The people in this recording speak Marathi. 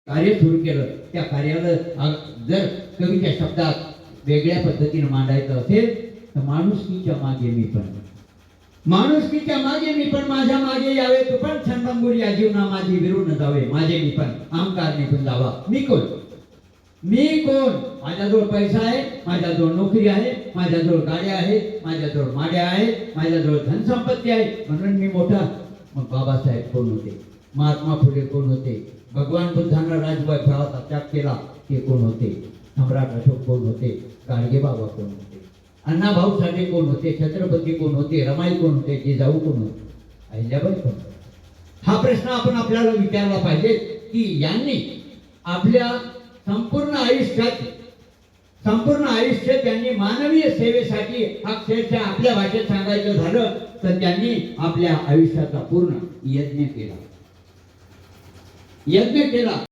कार्य सुरू केलं, त्या कार्याला जर कवीच्या शब्दात वेगळ्या पद्धतीने मांडायचं असेल तर माणुसकीच्या मागे मी पण, माणुसकीच्या मागे मी पण, माझ्या मागे यावे तू पण, छंदंबुरी या जीवना माझी विरून जावे, माझे मी पण अहंकार निघून जावा. मी कोण, मी कोण? माझ्याजवळ पैसा आहे, माझ्याजवळ नोकरी आहे, माझ्याजवळ गाड्या आहेत, माझ्याजवळ माड्या आहेत, माझ्याजवळ धनसंपत्ती आहे म्हणून मी मोठा. मग बाबासाहेब कोण होते? महात्मा फुले कोण होते? भगवान बुद्धांना राजवैभवाचा त्याग केला ते कोण होते? सम्राट अशोक कोण होते? गाडगे बाबा कोण होते? अण्णाभाऊ साठे कोण होते? छत्रपती कोण होते? रमाई कोण होते? जिजाऊ कोण होते? अहिल्याबाई कोण होते? हा प्रश्न आपण आपल्याला विचारला पाहिजे की यांनी आपल्या संपूर्ण आयुष्य त्यांनी मानवीय सेवेसाठी, अक्षरशः आपल्या भाषेत सांगायचं झालं तर त्यांनी आपल्या आयुष्याचा पूर्ण यज्ञ केला.